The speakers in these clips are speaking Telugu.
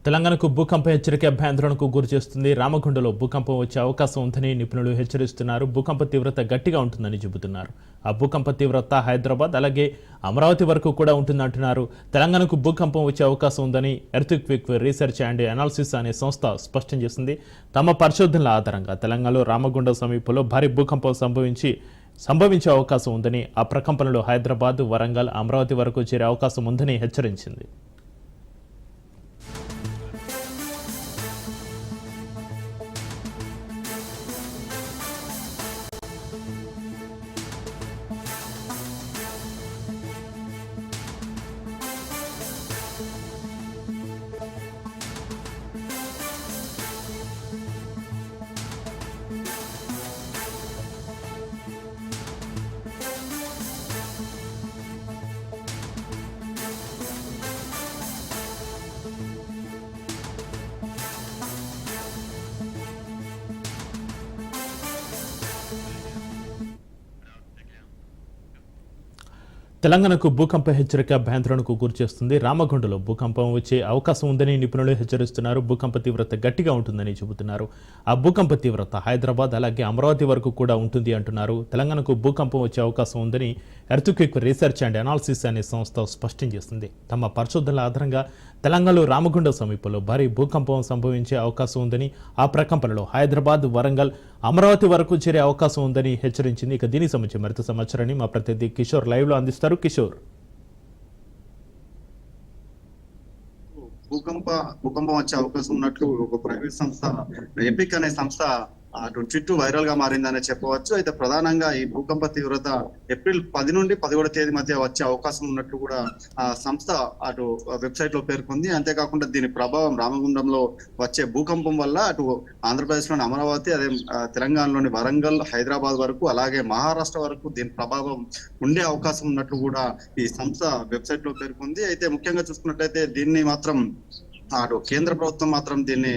తెలంగాణకు భూకంప హెచ్చరిక అభ్యంతరణకు గురి చేస్తుంది. రామగుండలో భూకంపం వచ్చే అవకాశం ఉందని నిపుణులు హెచ్చరిస్తున్నారు. భూకంప తీవ్రత గట్టిగా ఉంటుందని చెబుతున్నారు. ఆ భూకంప తీవ్రత హైదరాబాద్ అలాగే అమరావతి వరకు కూడా ఉంటుందంటున్నారు. తెలంగాణకు భూకంపం వచ్చే అవకాశం ఉందని ఎర్త్క్వేక్ రీసెర్చ్ అండ్ అనాలిసిస్ అనే సంస్థ స్పష్టం చేసింది. తమ పరిశోధనల ఆధారంగా తెలంగాణలో రామగుండ సమీపంలో భారీ భూకంపం సంభవించే అవకాశం ఉందని, ఆ ప్రకంపనలో హైదరాబాద్, వరంగల్, అమరావతి వరకు చేరే అవకాశం ఉందని హెచ్చరించింది. తెలంగాణకు భూకంప హెచ్చరిక అభ్యంతరణకు గురిచేస్తుంది. రామగుండలో భూకంపం వచ్చే అవకాశం ఉందని నిపుణులు హెచ్చరిస్తున్నారు. భూకంప తీవ్రత గట్టిగా ఉంటుందని చెబుతున్నారు. ఆ భూకంప తీవ్రత హైదరాబాద్ అలాగే అమరావతి వరకు కూడా ఉంటుంది అంటున్నారు. తెలంగాణకు భూకంపం వచ్చే అవకాశం ఉందని ఎర్త్క్వేక్ రీసెర్చ్ అండ్ అనాలిసిస్ అనే సంస్థ స్పష్టం చేస్తుంది. తమ పరిశోధనల ఆధారంగా తెలంగాణలో రామగుండ సమీపంలో భారీ భూకంపం సంభవించే అవకాశం ఉందని, ఆ ప్రకంపనలో హైదరాబాద్, వరంగల్, అమరావతి వరకు చేరే అవకాశం ఉందని హెచ్చరించింది. ఇక దీనికి సంబంధించి మరింత సమాచారాన్ని మా ప్రతినిధి కిషోర్ లైవ్ లో అందిస్తారు. కిషోర్, భూకంపం వచ్చే అవకాశం ఉన్నట్లు ఒక ప్రైవేట్ సంస్థ ఎపిక్ అనే సంస్థ అటు చుట్టూ వైరల్ గా మారిందనే చెప్పవచ్చు. అయితే ప్రధానంగా ఈ భూకంప తీవ్రత ఏప్రిల్ 10 నుండి 11 తేదీ మధ్య వచ్చే అవకాశం ఉన్నట్లు కూడా ఆ సంస్థ అటు వెబ్సైట్ లో పేర్కొంది. అంతేకాకుండా దీని ప్రభావం రామగుండంలో వచ్చే భూకంపం వల్ల అటు ఆంధ్రప్రదేశ్ లోని అమరావతి, అదే తెలంగాణలోని వరంగల్, హైదరాబాద్ వరకు అలాగే మహారాష్ట్ర వరకు దీని ప్రభావం ఉండే అవకాశం ఉన్నట్లు కూడా ఈ సంస్థ వెబ్సైట్ లో పేర్కొంది. అయితే ముఖ్యంగా చూసుకున్నట్లయితే దీన్ని మాత్రం అటు కేంద్ర ప్రభుత్వం మాత్రం దీన్ని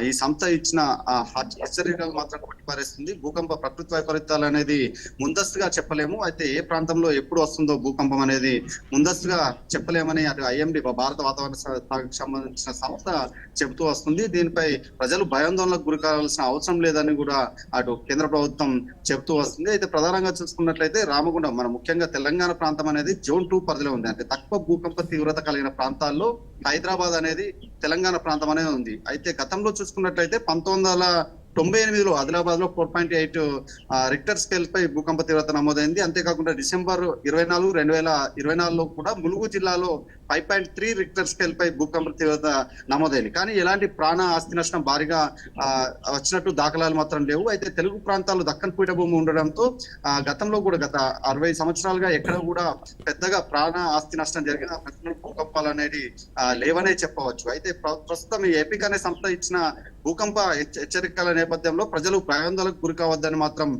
ఈ సంస్థ ఇచ్చిన హెచ్చరికలు మాత్రం కొట్టిపారేస్తుంది. భూకంప ప్రకృతి వైపరీత్యాలు అనేది ముందస్తుగా చెప్పలేము. అయితే ఏ ప్రాంతంలో ఎప్పుడు వస్తుందో భూకంపం అనేది ముందస్తుగా చెప్పలేమని అటు ఐఎండి భారత వాతావరణ శాఖకు సంబంధించిన సంస్థ చెబుతూ వస్తుంది. దీనిపై ప్రజలు భయాందోళనకు గురి కావాల్సిన అవసరం లేదని కూడా అటు కేంద్ర ప్రభుత్వం చెబుతూ వస్తుంది. అయితే ప్రధానంగా చూసుకున్నట్లయితే రామగుండం మన ముఖ్యంగా తెలంగాణ ప్రాంతం అనేది జోన్ 2 పరిధిలో ఉంది. అంటే తక్కువ భూకంప తీవ్రత కలిగిన ప్రాంతాల్లో హైదరాబాద్ అనేది తెలంగాణ ప్రాంతం అనేది ఉంది. అయితే గతంలో చూసుకున్నట్లయితే 1998లో ఆదిలాబాద్ లో 4.8 రిక్టర్ స్కేల్ పై భూకంప తీవ్రత నమోదైంది. అంతేకాకుండా డిసెంబర్ 24, 2024లో కూడా ములుగు జిల్లాలో 5.3 రిక్టర్ స్కేల్ పై భూకంప తీవ్రత నమోదైంది. కానీ ఎలాంటి ప్రాణ ఆస్తి నష్టం భారీగా వచ్చినట్టు దాఖలాలు మాత్రం లేవు. అయితే తెలుగు ప్రాంతాల్లో దక్కన్ పీఠభూమి ఉండడంతో గతంలో కూడా గత 60 సంవత్సరాలుగా ఎక్కడ కూడా పెద్దగా ప్రాణ ఆస్తి నష్టం జరిగిన భూకంపాలు అనేది లేవనే చెప్పవచ్చు. అయితే ప్రస్తుతం ఈ ఎపిక్ అనే సంస్థ ఇచ్చిన భూకంప హెచ్చరికల నేపథ్యంలో ప్రజలు భయాందోళనకు గురి కావద్దని మాత్రం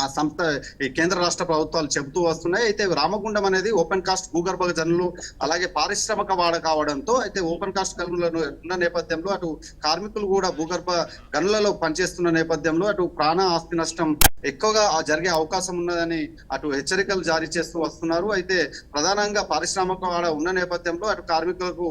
ఆ సంస్థ ఈ కేంద్ర రాష్ట్ర ప్రభుత్వాలు చెబుతూ వస్తున్నాయి. అయితే రామగుండం అనేది ఓపెన్ కాస్ట్ భూగర్భ గనులు అలాగే పారిశ్రామిక వాడ కావడంతో అయితే ఓపెన్ కాస్ట్ గనులను ఉన్న నేపథ్యంలో అటు కార్మికులు కూడా భూగర్భ గనులలో పనిచేస్తున్న నేపథ్యంలో అటు ప్రాణ ఆస్తి నష్టం ఎక్కువగా జరిగే అవకాశం ఉన్నదని అటు హెచ్చరికలు జారీ చేస్తూ వస్తున్నారు. అయితే ప్రధానంగా పారిశ్రామిక వాడ ఉన్న నేపథ్యంలో అటు కార్మికులకు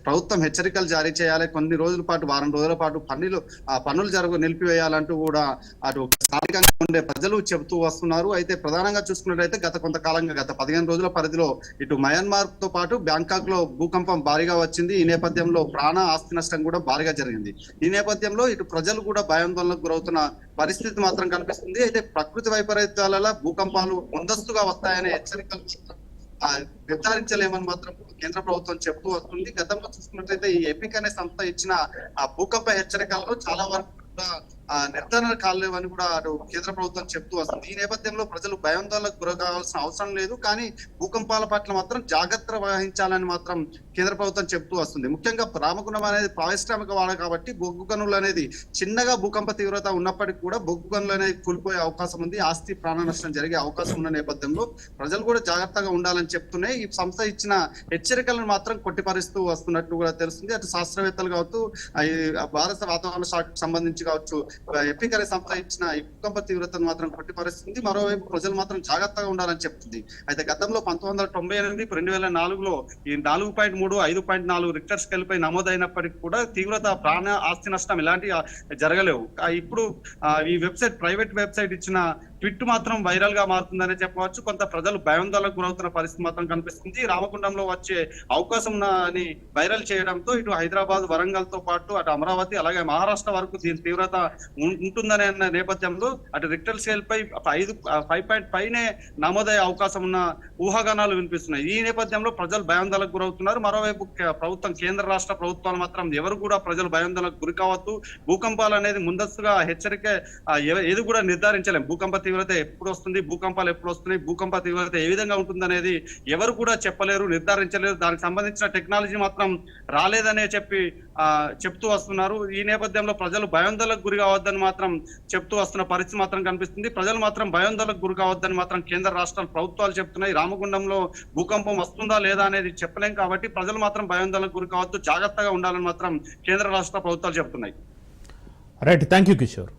ప్రభుత్వం హెచ్చరికలు జారీ చేయాలి. కొన్ని రోజుల పాటు, వారం రోజుల పాటు పన్నులు నిలిపివేయాలంటూ కూడా అటు స్థానికంగా ఉండే ప్రజలు చెబుతూ వస్తున్నారు. అయితే ప్రధానంగా చూసుకున్నట్లయితే గత కొంతకాలంగా గత 15 రోజుల పరిధిలో ఇటు మయన్మార్ తో పాటు బ్యాంకాక్ లో భూకంపం భారీగా వచ్చింది. ఈ నేపథ్యంలో ప్రాణ ఆస్తి నష్టం కూడా భారీగా జరిగింది. ఈ నేపథ్యంలో ఇటు ప్రజలు కూడా భయాందోళనకు గురవుతున్న పరిస్థితి మాత్రం కనిపిస్తుంది. అయితే ప్రకృతి వైపరీత్యాల భూకంపాలు ముందస్తుగా వస్తాయనే హెచ్చరికలు నిర్ధారించలేమని మాత్రం కేంద్ర ప్రభుత్వం చెప్తూ వస్తుంది. గతంలో చూసుకున్నట్లయితే ఈ ఎపిక్ అనే సంస్థ ఇచ్చిన ఆ భూకంప హెచ్చరికల్లో చాలా వరకు నిర్ధారణ కాలేవని కూడా అటు కేంద్ర ప్రభుత్వం చెప్తూ వస్తుంది. ఈ నేపథ్యంలో ప్రజలు భయాందోళనకు గురకావాల్సిన అవసరం లేదు. కానీ భూకంపాల పట్ల మాత్రం జాగ్రత్త వహించాలని మాత్రం కేంద్ర ప్రభుత్వం చెప్తూ వస్తుంది. ముఖ్యంగా రామగుండం అనేది పారిశ్రామిక వాడ కాబట్టి బొగ్గు గనులు అనేది చిన్నగా భూకంప తీవ్రత ఉన్నప్పటికీ కూడా బొగ్గు గనులు అనేది కూలిపోయే అవకాశం ఉంది. ఆస్తి ప్రాణ నష్టం జరిగే అవకాశం ఉన్న నేపథ్యంలో ప్రజలు కూడా జాగ్రత్తగా ఉండాలని చెప్తున్నాయి. ఈ సంస్థ ఇచ్చిన హెచ్చరికలను మాత్రం కొట్టిపరుస్తూ వస్తున్నట్టు కూడా తెలుస్తుంది. అటు శాస్త్రవేత్తలు కావచ్చు, భారత వాతావరణ శాఖకు సంబంధించి కావచ్చు, ఎపిక్ అనే సంస్థ ఇచ్చిన ఈ భూకంప తీవ్రతను మాత్రం కొట్టిపరుస్తుంది. మరోవైపు ప్రజలు మాత్రం జాగ్రత్తగా ఉండాలని చెప్తుంది. అయితే గతంలో 1998, 2004లో ఈ 4.3, 5.4 రిక్టర్ స్కేల్ పై నమోదైనప్పటికీ కూడా తీవ్రత, ప్రాణ, ఆస్తి నష్టం ఇలాంటి జరగలేవు. ఇప్పుడు ఈ ప్రైవేట్ వెబ్సైట్ ఇచ్చిన ట్విట్ మాత్రం వైరల్ గా మారుతుందనే చెప్పవచ్చు. కొంత ప్రజలు భయాందోళనకు గురవుతున్న పరిస్థితి మాత్రం కనిపిస్తుంది. రామగుండంలో వచ్చే అవకాశం అని వైరల్ చేయడంతో ఇటు హైదరాబాద్, వరంగల్ తో పాటు అటు అమరావతి అలాగే మహారాష్ట్ర వరకు దీని తీవ్రత ఉంటుందనే నేపథ్యంలో అటు రిక్టర్ స్కేల్ పై 5.5 నమోదయ్యే అవకాశం ఉన్న ఊహాగానాలు వినిపిస్తున్నాయి. ఈ నేపథ్యంలో ప్రజలు భయాందోళనకు గురవుతున్నారు. మరోవైపు ప్రభుత్వం, కేంద్ర రాష్ట్ర ప్రభుత్వాలు మాత్రం ఎవరు కూడా ప్రజలు భయాందోళనకు గురి కావద్దు, భూకంపాలు అనేది ముందస్తుగా హెచ్చరిక ఏది కూడా నిర్ధారించలేం. భూకంప తీవ్రత ఎప్పుడు వస్తుంది, భూకంపాలు ఎప్పుడు వస్తున్నాయి, భూకంప తీవ్రత ఏ విధంగా ఉంటుంది అనేది ఎవరు కూడా చెప్పలేరు, నిర్ధారించలేరు. దానికి సంబంధించిన టెక్నాలజీ మాత్రం రాలేదనే చెప్తూ వస్తున్నారు. ఈ నేపథ్యంలో ప్రజలు భయాందోళనకు గురి కావద్దని మాత్రం చెప్తూ వస్తున్న పరిస్థితి మాత్రం కనిపిస్తుంది. ప్రజలు మాత్రం భయాందోళనకు గురి కావద్దని మాత్రం కేంద్ర రాష్ట్రాల ప్రభుత్వాలు చెప్తున్నాయి. రామగుండంలో భూకంపం వస్తుందా లేదా అనేది చెప్పలేం కాబట్టి ప్రజలు మాత్రం భయాందోళనకు గురి కావద్దు, జాగ్రత్తగా ఉండాలని మాత్రం కేంద్ర రాష్ట్ర ప్రభుత్వాలు చెప్తున్నాయి. Right, thank you Kishore.